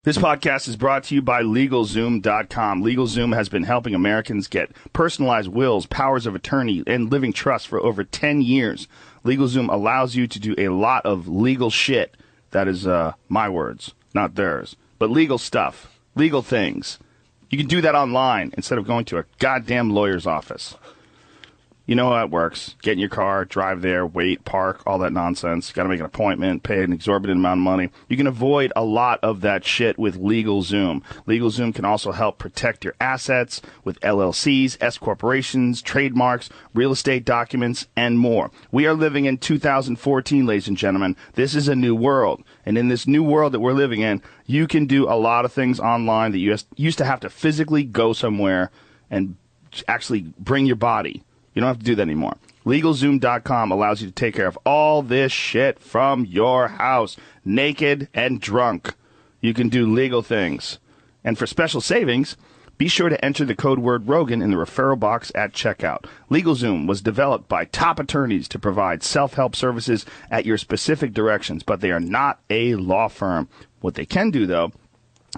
This podcast is brought to you by LegalZoom.com. LegalZoom has been helping Americans get personalized wills, powers of attorney, and living trusts for over 10 years. LegalZoom allows you to do a lot of legal shit. That is my words, not theirs. But legal stuff, legal things. You can do that online instead of going to a goddamn lawyer's office. You know how it works. Get in your car, drive there, wait, park, all that nonsense. Got to make an appointment, pay an exorbitant amount of money. You can avoid a lot of that shit with LegalZoom. LegalZoom can also help protect your assets with LLCs, S corporations, trademarks, real estate documents, and more. We are living in 2014, ladies and gentlemen. This is a new world. And in this new world that we're living in, you can do a lot of things online that you used to have to physically go somewhere and actually bring your body. You don't have to do that anymore. LegalZoom.com allows you to take care of all this shit from your house, naked and drunk. You can do legal things. And for special savings, be sure to enter the code word Rogan in the referral box at checkout. LegalZoom was developed by top attorneys to provide self-help services at your specific directions, but they are not a law firm. What they can do, though,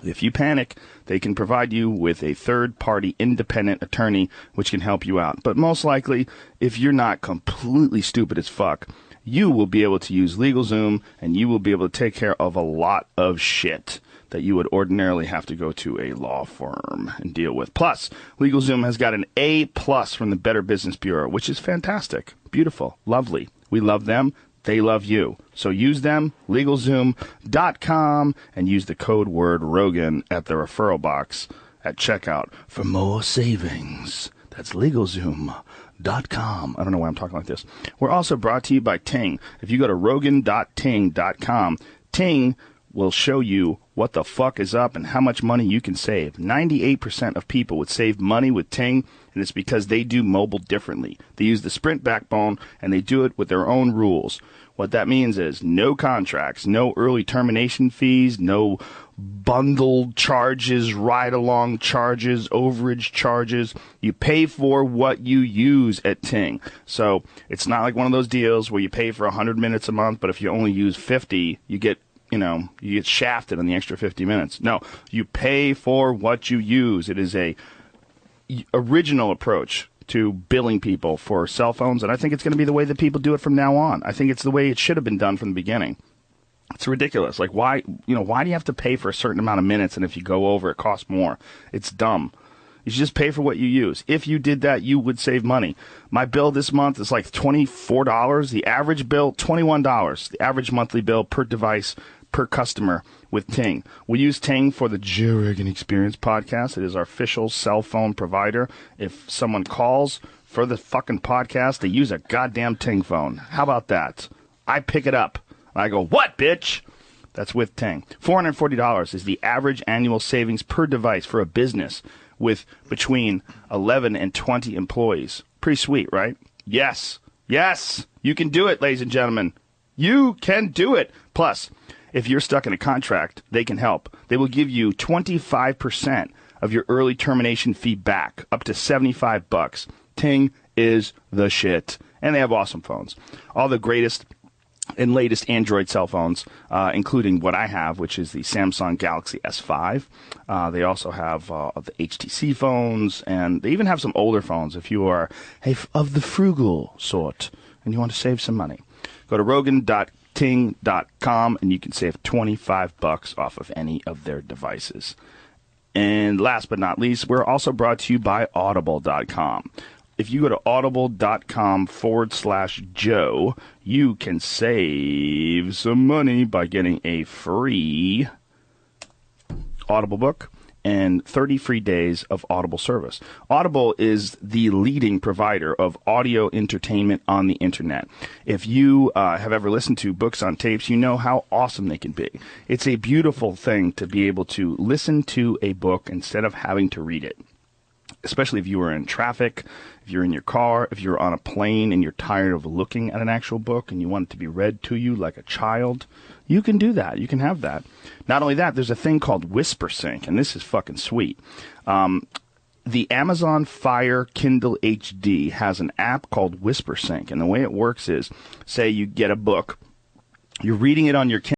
if you panic, they can provide you with a third-party independent attorney which can help you out. But most likely, if you're not completely stupid as fuck, you will be able to use LegalZoom and you will be able to take care of a lot of shit that you would ordinarily have to go to a law firm and deal with. Plus, LegalZoom has got an A+ from the Better Business Bureau, which is fantastic, beautiful, lovely. We love them. They love you. So use them, LegalZoom.com, and use the code word Rogan at the referral box at checkout for more savings. That's LegalZoom.com. I don't know why I'm talking like this. We're also brought to you by Ting. If you go to Rogan.ting.com, Ting will show you what the fuck is up and how much money you can save. 98% of people would save money with Ting, and it's because they do mobile differently. They use the Sprint backbone, and they do it with their own rules. What that means is no contracts, no early termination fees, no bundled charges, ride-along charges, overage charges. You pay for what you use at Ting. So it's not like one of those deals where you pay for 100 minutes a month, but if you only use 50, you get shafted on the extra 50 minutes. No, you pay for what you use. It is a original approach to billing people for cell phones, and I think it's going to be the way that people do it from now on. I think it's the way it should have been done from the beginning. It's ridiculous. Like, why do you have to pay for a certain amount of minutes, and if you go over, it costs more? It's dumb. You should just pay for what you use. If you did that, you would save money. My bill this month is like $24. The average bill, $21. The average monthly bill per device per customer with Ting. We use Ting for the Joe Rogan Experience podcast. It is our official cell phone provider. If someone calls for the fucking podcast, they use a goddamn Ting phone. How about that? I pick it up. I go, what, bitch? That's with Ting. $440 is the average annual savings per device for a business with between 11 and 20 employees. Pretty sweet, right? Yes. Yes. You can do it, ladies and gentlemen. You can do it. Plus, if you're stuck in a contract, they can help. They will give you 25% of your early termination fee back, up to $75. Ting is the shit. And they have awesome phones. All the greatest and latest Android cell phones, including what I have, which is the Samsung Galaxy S5. They also have the HTC phones, and they even have some older phones if you are of the frugal sort and you want to save some money. Go to Rogan.ting.com and you can save $25 off of any of their devices. And last but not least, we're also brought to you by Audible.com. If you go to audible.com/Joe, you can save some money by getting a free Audible book and 30 free days of Audible service. Audible is the leading provider of audio entertainment on the internet. If you have ever listened to books on tapes, you know how awesome they can be. It's a beautiful thing to be able to listen to a book instead of having to read it. Especially if you are in traffic, if you're in your car, if you're on a plane and you're tired of looking at an actual book and you want it to be read to you like a child, you can do that. You can have that. Not only that, there's a thing called WhisperSync, and this is fucking sweet. The Amazon Fire Kindle HD has an app called WhisperSync, and the way it works is, say you get a book, you're reading it on your Kindle.